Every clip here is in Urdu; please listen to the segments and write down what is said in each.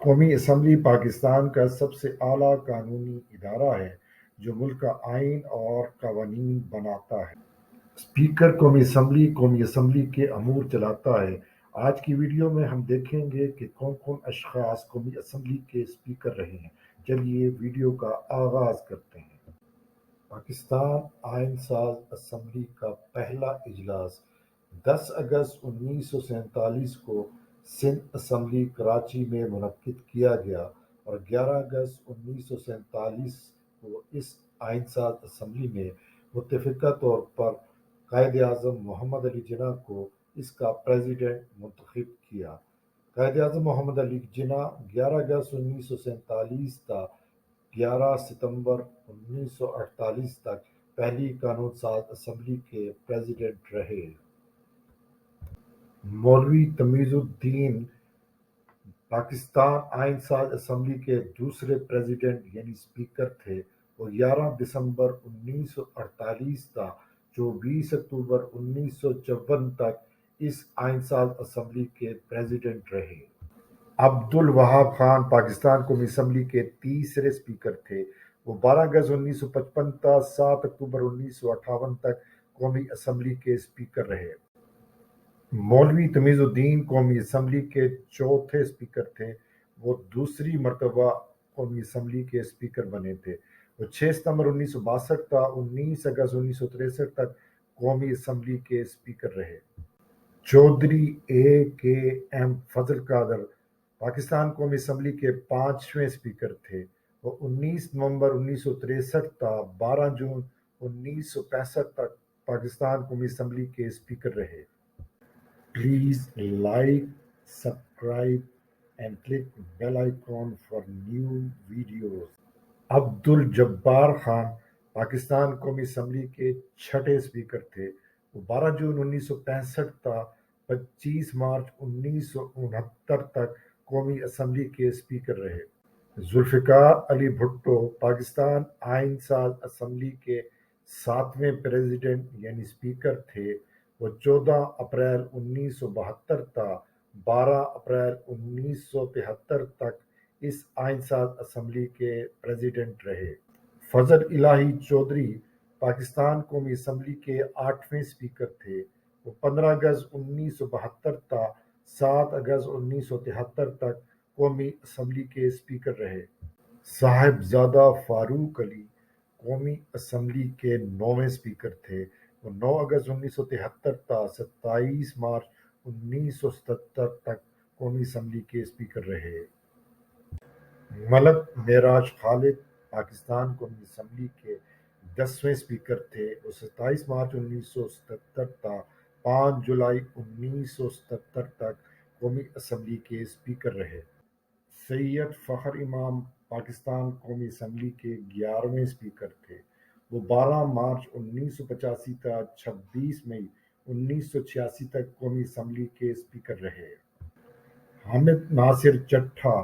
قومی اسمبلی پاکستان کا سب سے اعلیٰ قانونی ادارہ ہے جو ملک کا آئین اور قوانین بناتا ہے۔ اسپیکر قومی اسمبلی کے امور چلاتا ہے۔ آج کی ویڈیو میں ہم دیکھیں گے کہ کون کون اشخاص قومی اسمبلی کے اسپیکر رہے ہیں۔ چلیے ویڈیو کا آغاز کرتے ہیں۔ پاکستان آئین ساز اسمبلی کا پہلا اجلاس 10 اگست 1947 کو سندھ اسمبلی کراچی میں منعقد کیا گیا اور 11 اگست 1947 کو اس آئین ساز اسمبلی نے متفقہ طور پر قائد اعظم محمد علی جناح کو اس کا پریزیڈنٹ منتخب کیا۔ قائد اعظم محمد علی جناح 11 اگست 1947 تا 11 ستمبر 1948 تک پہلی قانون ساز اسمبلی کے پریزیڈنٹ رہے۔ مولوی تمیز الدین پاکستان آئین ساز اسمبلی کے دوسرے پریزیڈنٹ یعنی اسپیکر تھے۔ وہ 11 دسمبر 1948 تا 24 اکتوبر 1954 تک اس آئین ساز اسمبلی کے پریزیڈنٹ رہے۔ عبدالوہاب خان پاکستان قومی اسمبلی کے تیسرے اسپیکر تھے۔ وہ 12 اگست 1955 تا 7 اکتوبر 1958 تک قومی اسمبلی کے اسپیکر رہے۔ مولوی تمیز الدین قومی اسمبلی کے چوتھے اسپیکر تھے۔ وہ دوسری مرتبہ قومی اسمبلی کے اسپیکر بنے تھے۔ وہ 6 ستمبر 1962 تا 19 اگست 1963 تک قومی اسمبلی کے اسپیکر رہے۔ چودھری A.K.M فضل قادر پاکستان قومی اسمبلی کے 5ویں اسپیکر تھے۔ وہ 19 نومبر 1963 تا 12 جون 1965 تک پاکستان قومی اسمبلی کے اسپیکر رہے۔ Please like, subscribe and click bell icon for new videos. Abdul Jabbar Khan Pakistan قومی اسمبلی کے 6 اسپیکر تھے۔ وہ 12 جون 1965 تا 25 مارچ 1969 تک قومی اسمبلی کے اسپیکر رہے۔ ذوالفقار علی بھٹو پاکستان آئین ساز اسمبلی کے 7ویں پریزیڈنٹ یعنی اسپیکر تھے۔ وہ 14 اپریل 1972 تا 12 اپریل 1973 تک اس آئین ساز اسمبلی کے پریزیڈنٹ رہے۔ فضل الہی چودھری پاکستان قومی اسمبلی کے 8ویں اسپیکر تھے۔ وہ 15 اگست 1972 تا 7 اگست 1973 تک قومی اسمبلی کے اسپیکر رہے۔ صاحبزادہ فاروق علی قومی اسمبلی کے 9ویں اسپیکر تھے۔ وہ 9 اگست 1973 تا 27 مارچ 1977 تک قومی اسمبلی کے اسپیکر رہے۔ ملک معراج خالد پاکستان قومی اسمبلی کے 10ویں اسپیکر تھے۔ وہ 27 مارچ 1977 تا 5 جولائی 1977 تک قومی اسمبلی کے اسپیکر رہے۔ سید فخر امام پاکستان قومی اسمبلی کے 11ویں اسپیکر تھے۔ وہ 12 مارچ 1985 تا 26 مئی 1986 تک قومی اسمبلی کے اسپیکر رہے۔ حامد ناصر چٹھا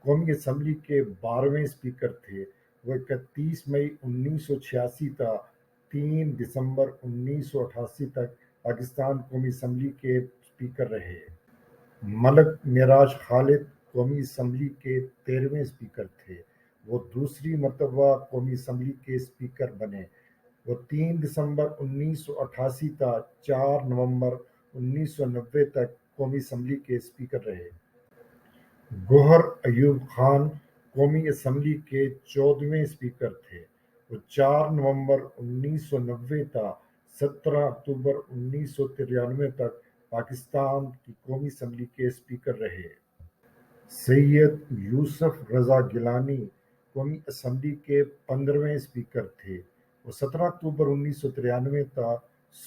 قومی اسمبلی کے 12ویں اسپیکر تھے۔ وہ 31 مئی 1986 تا 3 دسمبر 1988 تک پاکستان قومی اسمبلی کے اسپیکر رہے۔ ملک معراج خالد قومی اسمبلی کے 13ویں اسپیکر تھے۔ وہ دوسری مرتبہ قومی اسمبلی کے اسپیکر بنے۔ وہ 3 دسمبر 1988 تا 4 نومبر 1990 تک قومی اسمبلی کے اسپیکر رہے۔ گوہر ایوب خان قومی اسمبلی کے 14ویں اسپیکر تھے۔ وہ 4 نومبر 1990 تا 17 اکتوبر 1993 تک پاکستان کی قومی اسمبلی کے اسپیکر رہے۔ سید یوسف رضا گیلانی قومی اسمبلی کے 15ویں اسپیکر تھے۔ وہ 17 اکتوبر 1993 تا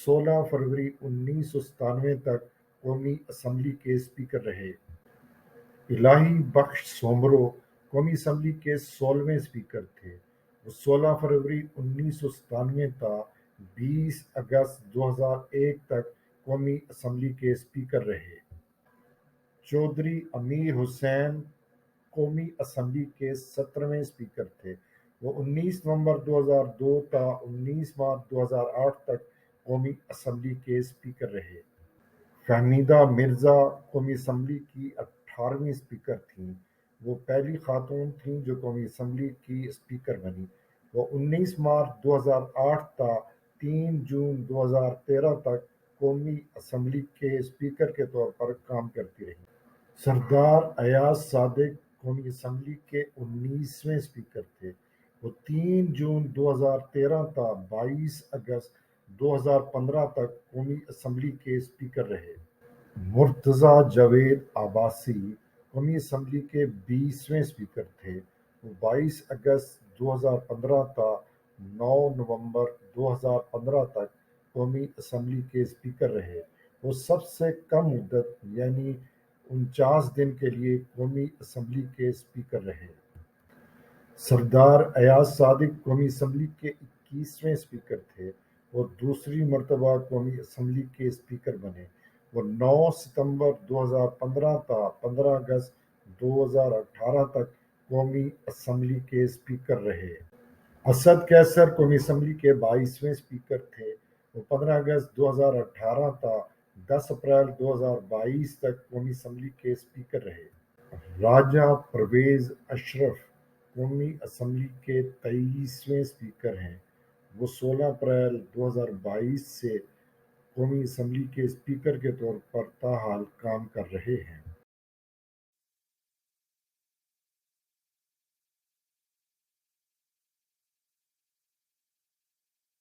16 فروری 1997 تک قومی اسمبلی کے اسپیکر رہے۔ الہی بخش سومرو قومی اسمبلی کے 16ویں اسپیکر تھے۔ وہ 16 فروری 1997 تا 20 اگست 2001 تک قومی اسمبلی کے اسپیکر رہے۔ چودھری امیر حسین قومی اسمبلی کے 17ویں اسپیکر تھے۔ وہ 19 نومبر 2002 تا 19 مارچ 2008 تک قومی اسمبلی کے اسپیکر رہے۔ فہمیدہ مرزا قومی اسمبلی کی 18ویں اسپیکر تھیں۔ وہ پہلی خاتون تھیں جو قومی اسمبلی کی اسپیکر بنی۔ وہ 19 مارچ 2008 تا 3 جون 2013 تک قومی اسمبلی کے اسپیکر کے طور پر کام کرتی رہیں۔ سردار ایاز صادق قومی اسمبلی کے 19ویں اسپیکر تھے۔ وہ 3 جون 2013 تا 22 اگست 2015 تک قومی اسمبلی کے اسپیکر رہے۔ مرتضی جاوید عباسی قومی اسمبلی کے 20ویں اسپیکر تھے۔ وہ 22 اگست 2015 تا 9 نومبر 2015 تک قومی اسمبلی کے اسپیکر رہے۔ وہ سب سے کم مدت یعنی 49 دن کے لیے قومی اسمبلی کے اسپیکر رہے۔ سردار ایاز صادق قومی اسمبلی کے 21ویں اسپیکر تھے۔ وہ دوسری مرتبہ قومی اسمبلی کے اسپیکر بنے۔ وہ 9 ستمبر 2015 تا 15 اگست 2018 تک قومی اسمبلی کے اسپیکر رہے۔ اسد قیصر قومی اسمبلی کے 22ویں اسپیکر تھے۔ وہ 15 اگست 2018 تا 10 اپریل 2022 تک قومی اسمبلی کے اسپیکر رہے۔ راجہ پرویز اشرف قومی اسمبلی کے 23ویں اسپیکر ہیں۔ وہ 16 اپریل 2022 سے قومی اسمبلی کے اسپیکر کے طور پر تاحال کام کر رہے ہیں۔